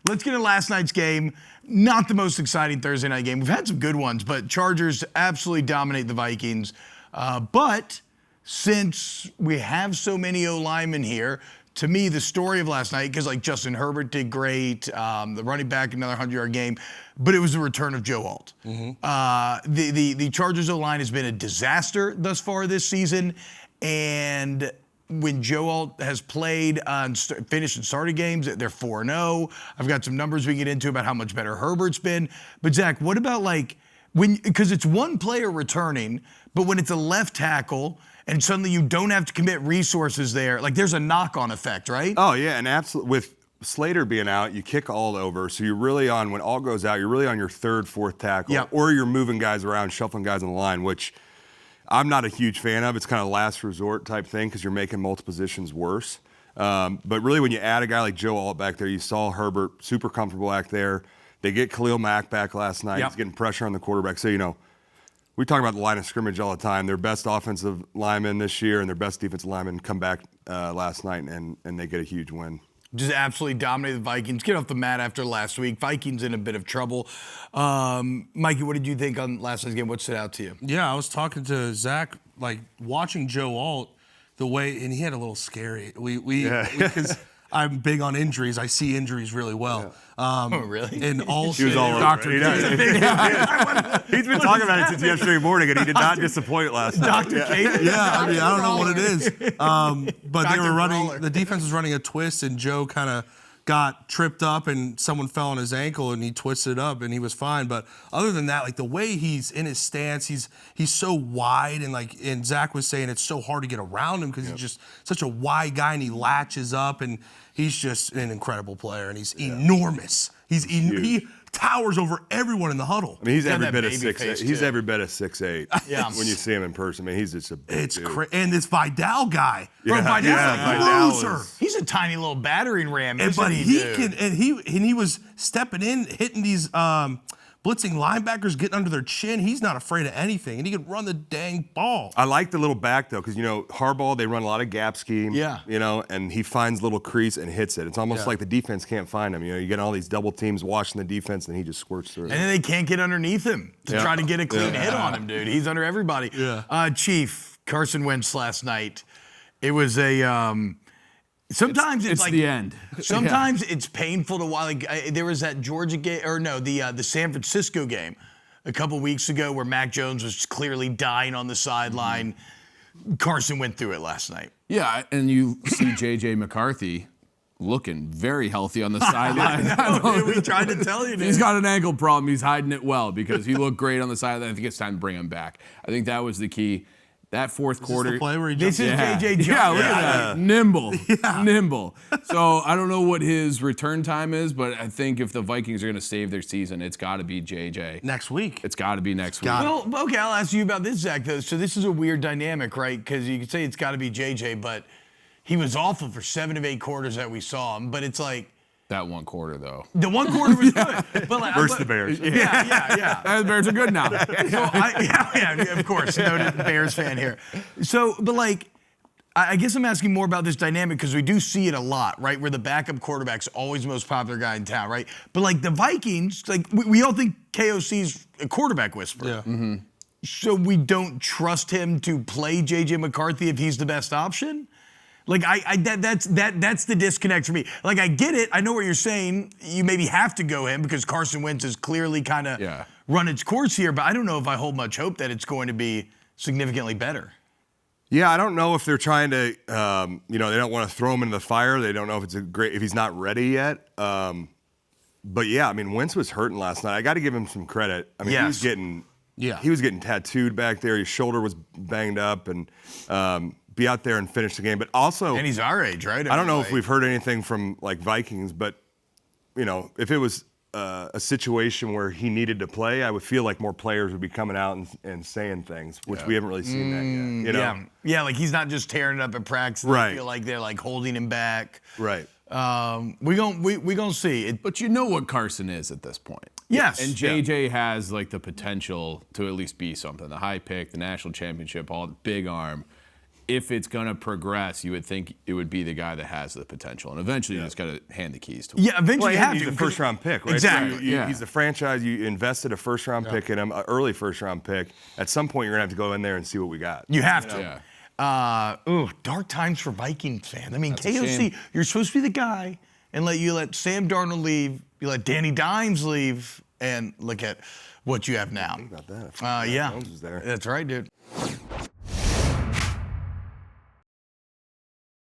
let's get into last night's game. Not the most exciting Thursday night game. We've had some good ones, but Chargers absolutely dominate the Vikings. But since we have so many O-linemen here, to me, the story of last night, because like Justin Herbert did great, the running back, another 100-yard game, but it was the return of Joe Alt. The Chargers O-line has been a disaster thus far this season, and when Joe Alt has played, finished and started games, they're 4-0. I've got some numbers we can get into about how much better Herbert's been. But Zach, what about because it's one player returning, but when it's a left tackle and suddenly you don't have to commit resources there, there's a knock-on effect, right? Oh, yeah, and absolutely. With Slater being out, you kick Alt over, so you're really on, when Alt goes out, you're really on your third, fourth tackle, or you're moving guys around, shuffling guys on the line, which I'm not a huge fan of. It's kind of last resort type thing because you're making multiple positions worse. But really, when you add a guy like Joe Alt back there, you saw Herbert super comfortable back there. They get Khalil Mack back last night. He's getting pressure on the quarterback. So, we talk about the line of scrimmage all the time. Their best offensive linemen this year and their best defensive linemen come back last night, and they get a huge win. Just absolutely dominated the Vikings. Get off the mat after last week. Vikings in a bit of trouble. Mikey, what did you think on last night's game? What stood out to you? Yeah, I was talking to Zach, watching Joe Alt, the way, and he had a little scary. Because I'm big on injuries. I see injuries really well. Oh, really? And Alt, he was all over. Dr. He's been talking about it since yesterday morning, and he did not disappoint last night. Dr. Kate? Yeah, I don't know what it is. But they were running, the defense was running a twist, and Joe kind of got tripped up, and someone fell on his ankle, and he twisted it up, and he was fine. But other than that, the way he's in his stance, he's so wide, and Zach was saying it's so hard to get around him because he's just such a wide guy, and he latches up, and he's just an incredible player, and he's enormous. He towers over everyone in the huddle. I mean, he's every bit of 6'8". He's every bit of 6'8". Yeah. When you see him in person, man, he's just a big dude. And this Vidal guy. Bro, Vidal's a loser. He's a tiny little battering ram. But he was stepping in, hitting these blitzing linebackers, getting under their chin. He's not afraid of anything, and he could run the dang ball. I like the little back, though, because, Harbaugh, they run a lot of gap scheme. Yeah. And he finds little crease and hits it. It's almost like the defense can't find him. You get all these double teams watching the defense, and he just squirts through. And then they can't get underneath him to try to get a clean hit on him, dude. He's under everybody. Yeah. Chief, Carson Wentz last night. It was a... Sometimes it's the end. Sometimes it's painful to watch. There was that Georgia game, the San Francisco game a couple weeks ago where Mac Jones was clearly dying on the sideline. Carson went through it last night. Yeah, and you see J.J. McCarthy looking very healthy on the sideline. We tried to tell you. He's got an ankle problem. He's hiding it well because he looked great on the sideline. I think it's time to bring him back. I think that was the key. That fourth quarter. This the play where he this is J.J. Jones. Yeah, look at that. Nimble. So I don't know what his return time is, but I think if the Vikings are going to save their season, it's got to be J.J. Next week. It's got to be next week. Well, okay, I'll ask you about this, Zach, though. So this is a weird dynamic, right? Because you could say it's got to be J.J., but he was awful for 7 of 8 quarters that we saw him. But it's like... That one quarter, though. The one quarter was good. But Versus the Bears. Yeah. The Bears are good now. So of course. No Bears fan here. So, but I guess I'm asking more about this dynamic because we do see it a lot, right? Where the backup quarterback's always the most popular guy in town, right? But the Vikings, we all think KOC's a quarterback whisperer. Yeah. Mm-hmm. So we don't trust him to play J.J. McCarthy if he's the best option? That's the disconnect for me. I get it. I know what you're saying. You maybe have to go him because Carson Wentz has clearly kind of run its course here, but I don't know if I hold much hope that it's going to be significantly better. Yeah, I don't know if they're trying to, they don't want to throw him into the fire. They don't know if he's not ready yet. But yeah, I mean, Wentz was hurting last night. I got to give him some credit. I mean, he was getting tattooed back there. His shoulder was banged up, and be out there and finish the game. But also, and he's our age, right? I don't know if we've heard anything from Vikings, but if it was a situation where he needed to play, I would feel like more players would be coming out and saying things, which we haven't really seen that yet. Yeah, he's not just tearing it up at practice. Right. I feel like they're holding him back. Right. We gonna see it. But you know what Carson is at this point. Yes. And JJ has the potential to at least be something. The high pick, the national championship, all the big arm. if it's going to progress, you would think it would be the guy that has the potential. And eventually you just got to hand the keys to him. Yeah, eventually you have he's to. a first-round pick, right? Exactly. So he's the franchise. You invested a first-round pick in him, an early first-round pick. At some point, you're going to have to go in there and see what we got. You have to. Yeah. Dark times for Vikings fans. I mean, That's a KOC, shame. you're supposed to be the guy, and you let Sam Darnold leave, you let Danny Dimes leave, and look at what you have now. Think about that. Yeah. Jones was there. That's right, dude.